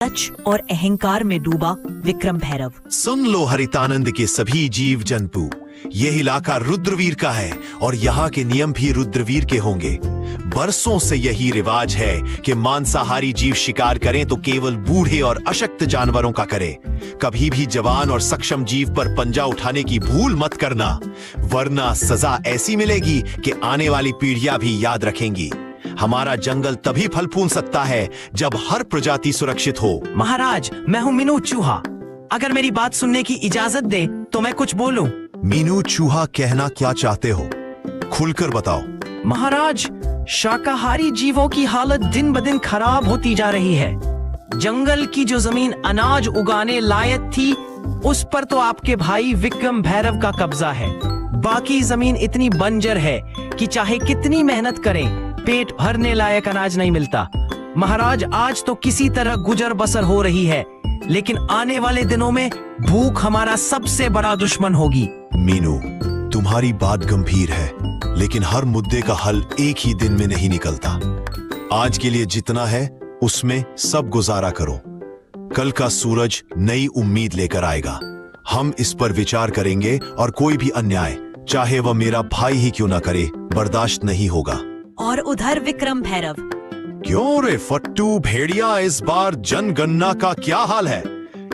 सच और अहंकार में डूबा विक्रम भैरव। सुन लो हरितानंद के सभी जीव जंतु, ये इलाका रुद्रवीर का है और यहाँ के नियम भी रुद्रवीर के होंगे। बरसों से यही रिवाज है कि मांसाहारी जीव शिकार करें तो केवल बूढ़े और अशक्त जानवरों का करें। कभी भी जवान और सक्षम जीव पर पंजा उठाने की भूल मत करना, वरना सजा ऐसी मिलेगी कि आने वाली पीढ़ियां भी याद रखेंगी। हमारा जंगल तभी फल फूल सकता है जब हर प्रजाति सुरक्षित हो। महाराज, मैं हूँ मीनू चूहा। अगर मेरी बात सुनने की इजाजत दे तो मैं कुछ बोलूं। मीनू चूहा कहना क्या चाहते हो, खुलकर बताओ। महाराज, शाकाहारी जीवों की हालत दिन ब दिन खराब होती जा रही है। जंगल की जो जमीन अनाज उगाने लायक थी, उस पर तो आपके भाई विक्रम भैरव का कब्जा है। बाकी जमीन इतनी बंजर है कि चाहे कितनी मेहनत करें, पेट भरने लायक अनाज नहीं मिलता। महाराज, आज तो किसी तरह गुजर बसर हो रही है, लेकिन आने वाले दिनों में भूख हमारा सबसे बड़ा दुश्मन होगी। मीनू, तुम्हारी बात गंभीर है, लेकिन हर मुद्दे का हल एक ही दिन में नहीं निकलता। आज के लिए जितना है उसमें सब गुजारा करो। कल का सूरज नई उम्मीद लेकर आएगा। हम इस पर विचार करेंगे और कोई भी अन्याय, चाहे वह मेरा भाई ही क्यों ना करे, बर्दाश्त नहीं होगा। और उधर विक्रम भैरव। क्यों रे फट्टू भेड़िया, इस बार जनगणना का क्या हाल है?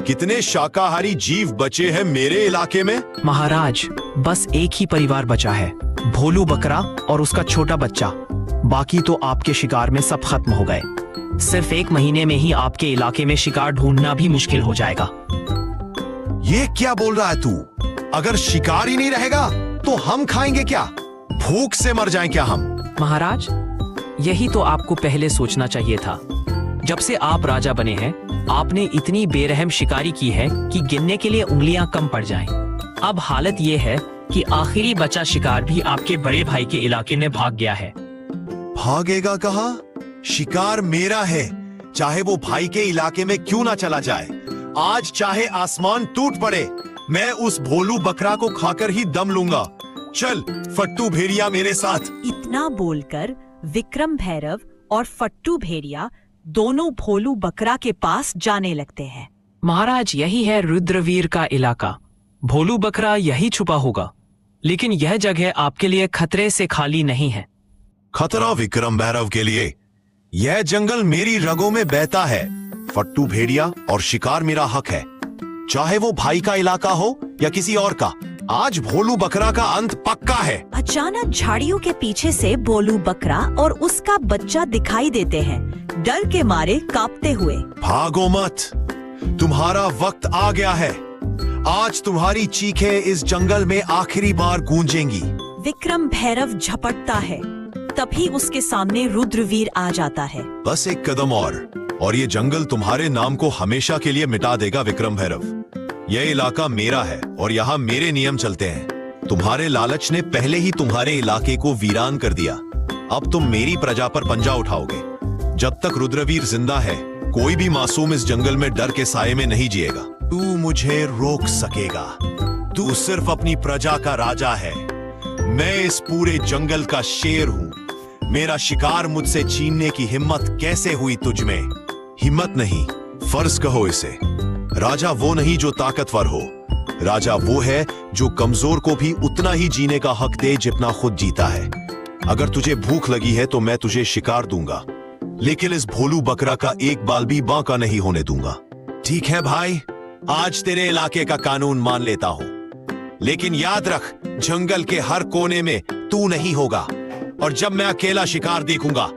कितने शाकाहारी जीव बचे हैं मेरे इलाके में? महाराज, बस एक ही परिवार बचा है, भोलू बकरा और उसका छोटा बच्चा। बाकी तो आपके शिकार में सब खत्म हो गए। सिर्फ 1 महीने में ही आपके इलाके में शिकार ढूंढना भी मुश्किल हो जाएगा। ये क्या बोल रहा है तू? अगर शिकार ही नहीं रहेगा तो हम खाएंगे क्या? भूख से मर जाएं क्या हम? महाराज, यही तो आपको पहले सोचना चाहिए था। जब से आप राजा बने हैं, आपने इतनी बेरहम शिकारी की है कि गिनने के लिए उंगलियां कम पड़ जाएं। अब हालत ये है कि आखिरी बचा शिकार भी आपके बड़े भाई के इलाके में भाग गया है। भागेगा कहाँ? शिकार मेरा है, चाहे वो भाई के इलाके में क्यों ना चला जाए। आज चाहे आसमान टूट पड़े, मैं उस भोलू बकरा को खाकर ही दम लूंगा। चल फट्टू भेड़िया मेरे साथ। इतना बोलकर विक्रम भैरव और फट्टू भेड़िया दोनों भोलू बकरा के पास जाने लगते हैं। महाराज, यही है रुद्रवीर का इलाका। भोलू बकरा यही छुपा होगा, लेकिन यह जगह आपके लिए खतरे से खाली नहीं है। खतरा विक्रम भैरव के लिए? यह जंगल मेरी रगों में बहता है। फट्टू भेड़िया और शिकार मेरा हक है, चाहे वो भाई का इलाका हो या किसी और का। आज भोलू बकरा का अंत पक्का है। अचानक झाड़ियों के पीछे से भोलू बकरा और उसका बच्चा दिखाई देते हैं, डर के मारे कांपते हुए। भागो मत, तुम्हारा वक्त आ गया है। आज तुम्हारी चीखें इस जंगल में आखिरी बार गूंजेंगी। विक्रम भैरव झपटता है, तभी उसके सामने रुद्रवीर आ जाता है। बस एक कदम और ये जंगल तुम्हारे नाम को हमेशा के लिए मिटा देगा विक्रम भैरव। यह इलाका मेरा है और यहाँ मेरे नियम चलते हैं। तुम्हारे लालच ने पहले ही तुम्हारे इलाके को वीरान कर दिया। अब तुम मेरी प्रजा पर पंजा उठाओगे। जब तक रुद्रवीर जिंदा है, कोई भी मासूम इस जंगल में डर के साये में नहीं जिएगा। तू मुझे रोक सकेगा? तू सिर्फ अपनी प्रजा का राजा है। मैं इस पूरे जंगल का शेर हूँ। मेरा शिकार मुझसे छीनने की हिम्मत कैसे हुई तुझ में? हिम्मत नहीं, फर्ज कहो इसे। राजा वो नहीं जो ताकतवर हो, राजा वो है जो कमजोर को भी उतना ही जीने का हक दे जितना खुद जीता है। अगर तुझे भूख लगी है तो मैं तुझे शिकार दूंगा, लेकिन इस भोलू बकरा का एक बाल भी बांका नहीं होने दूंगा। ठीक है भाई, आज तेरे इलाके का कानून मान लेता हूँ, लेकिन याद रख, जंगल के हर कोने में तू नहीं होगा। और जब मैं अकेला शिकार देखूंगा